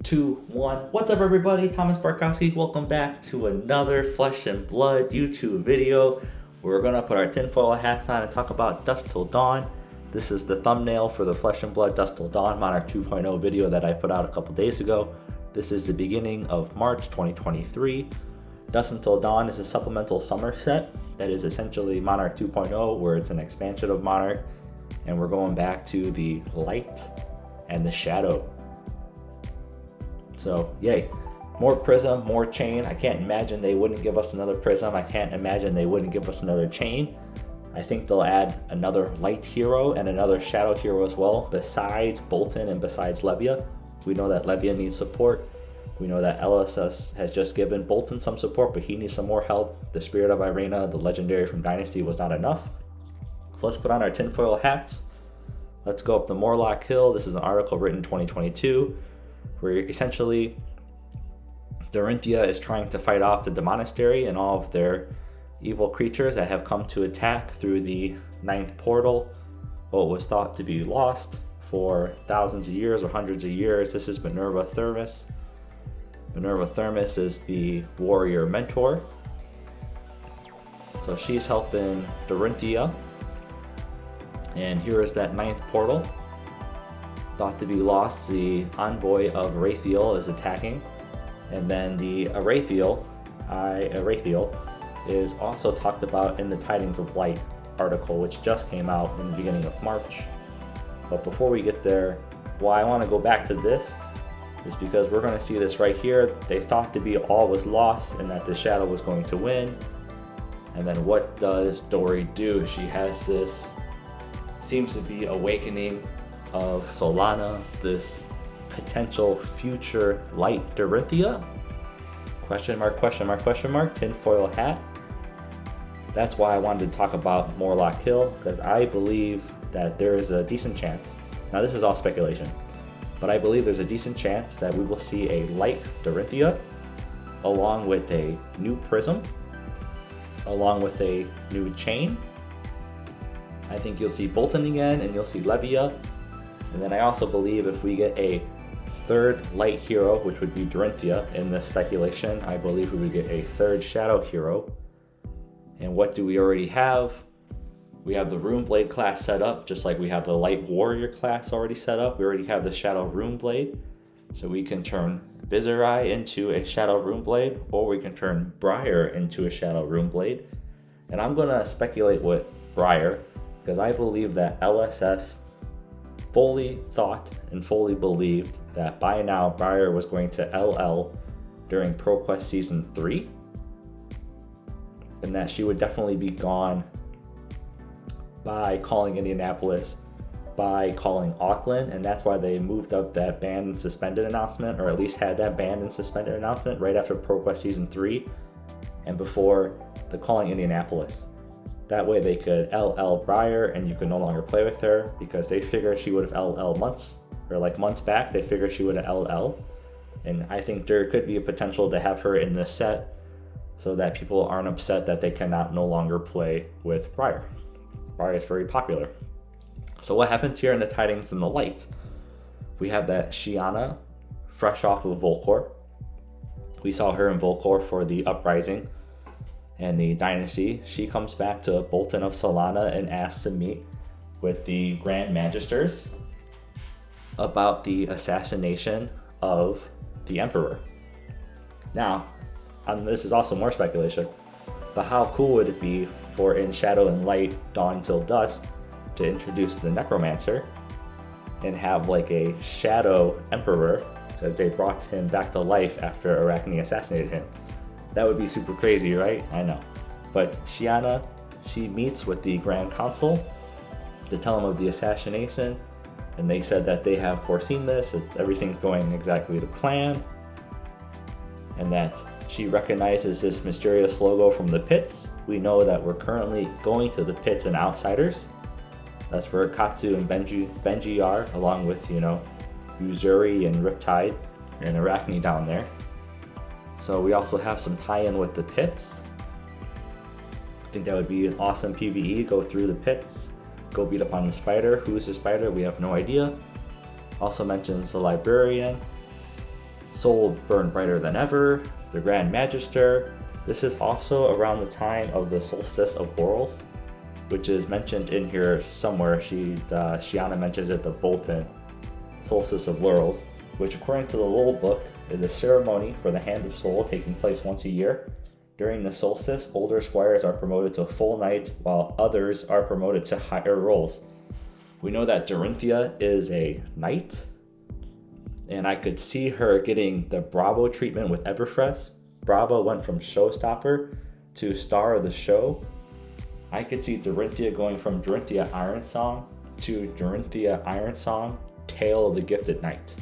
2, 1. What's up, everybody? Thomas Barkowski. Welcome back to another Flesh and Blood YouTube video. We're gonna put our tinfoil hats on and talk about Dusk Till Dawn. This is the thumbnail for the Flesh and Blood Dusk Till Dawn Monarch 2.0 video that I put out a couple days ago. This is the beginning of March 2023. Dusk Till Dawn is a supplemental summer set that is essentially Monarch 2.0, where it's an expansion of Monarch, and we're going back to the light and the shadow. So yay, more prism, more chain. I can't imagine they wouldn't give us another prism. I can't imagine they wouldn't give us another chain. I think they'll add another light hero and another shadow hero as well, besides Bolton and besides Levia. We know that Levia needs support. We know that LSS has just given Bolton some support, but he needs some more help. The Spirit of Irena, the legendary from Dynasty, was not enough. So let's put on our tinfoil hats. Let's go up the Morlock Hill. This is an article written in 2022. Where essentially Dorinthea is trying to fight off the Monastery and all of their evil creatures that have come to attack through the 9th portal, what was thought to be lost for thousands of years or hundreds of years. This is Minerva Thermus. Minerva Thermus is the warrior mentor. So she's helping Dorinthea. And here is that 9th portal. Thought to be lost. The envoy of Arathiel is attacking, and then the Arathiel is also talked about in the Tidings of Light article, which just came out in the beginning of March. But before we get there, why I want to go back to this is because we're going to see this right here. They thought to be all was lost and that the shadow was going to win. And then what does Dori do? She has this, seems to be awakening of Solana, this potential future light Dorinthea? Question mark, question mark, question mark, tinfoil hat. That's why I wanted to talk about Morlock Hill, because I believe that there is a decent chance, now this is all speculation, but I believe there's a decent chance that we will see a light Dorinthea along with a new prism, along with a new chain. I think you'll see Bolton again, and you'll see Levia. And then I also believe if we get a third light hero, which would be Dorinthea in the speculation, I believe we would get a third shadow hero. And what do we already have? We have the Runeblade class set up, just like we have the light warrior class already set up. We already have the shadow Runeblade. So we can turn Viserai into a shadow Runeblade, or we can turn Briar into a shadow Runeblade. And I'm gonna speculate with Briar, because I believe that LSS fully thought and fully believed that by now Briar was going to LL during ProQuest Season 3, and that she would definitely be gone by calling Indianapolis, by calling Auckland, and that's why they moved up that banned and suspended announcement, or at least had that banned and suspended announcement right after ProQuest Season 3 and before the calling Indianapolis. That way they could LL Briar and you could no longer play with her, because they figured she would have LL months back. They figured she would have LL. And I think there could be a potential to have her in this set so that people aren't upset that they cannot no longer play with Briar. Briar is very popular. So what happens here in the Tidings in the Light? We have that Shiana fresh off of Volcor. We saw her in Volcor for the Uprising and the Dynasty. She comes back to Bolton of Solana and asks to meet with the Grand Magisters about the assassination of the Emperor. Now, this is also more speculation, but how cool would it be for in Shadow and Light, Dawn Till Dusk, to introduce the Necromancer and have like a Shadow Emperor, because they brought him back to life after Arachne assassinated him. That would be super crazy, right? I know. But Shiana, she meets with the Grand Council to tell them of the assassination, and they said that they have foreseen this, everything's going exactly to plan, and that she recognizes this mysterious logo from the pits. We know that we're currently going to the pits and Outsiders. That's where Katsu and Benji are, along with, Uzuri and Riptide and Arachne down there. So we also have some tie-in with the pits. I think that would be an awesome PvE, go through the pits, go beat up on the spider. Who's the spider? We have no idea. Also mentions the librarian. Soul burned brighter than ever, the Grand Magister. This is also around the time of the Solstice of Laurels, which is mentioned in here somewhere. Shiana mentions it, the Bolton Solstice of Laurels, which according to the Lowell book is a ceremony for the Hand of Soul taking place once a year. During the solstice, older squires are promoted to full knights while others are promoted to higher roles. We know that Dorinthea is a knight, and I could see her getting the Bravo treatment with Everfrest. Bravo went from showstopper to star of the show. I could see Dorinthea going from Dorinthea Ironsong to Dorinthea Ironsong, Tale of the Gifted Knight.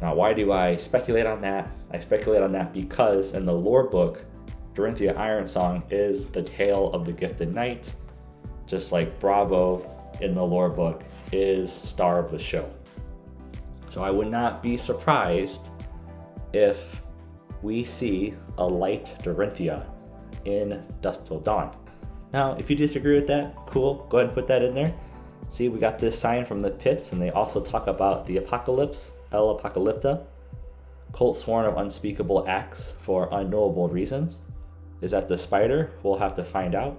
Now, why do I speculate on that? I speculate on that because in the lore book, Dorinthea Ironsong is the Tale of the Gifted Knight, just like Bravo in the lore book is star of the show. So I would not be surprised if we see a light Dorinthea in Dusk Till Dawn. Now, if you disagree with that, cool, go ahead and put that in there. See, we got this sign from the pits, and they also talk about the apocalypse, El Apocalypta, cult sworn of unspeakable acts for unknowable reasons. Is that the spider? We'll have to find out.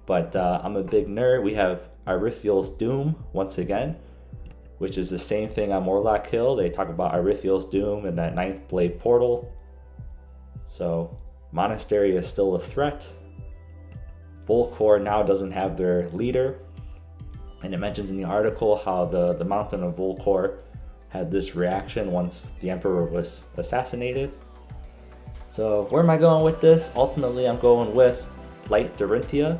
But I'm a big nerd. We have Irithiel's Doom once again, which is the same thing on Morlock Hill. They talk about Irithiel's Doom and that Ninth Blade portal. So, Monastery is still a threat. Volcor now doesn't have their leader. And it mentions in the article how the mountain of Volcor had this reaction once the Emperor was assassinated. So where am I going with this? Ultimately, I'm going with Light Dorinthea.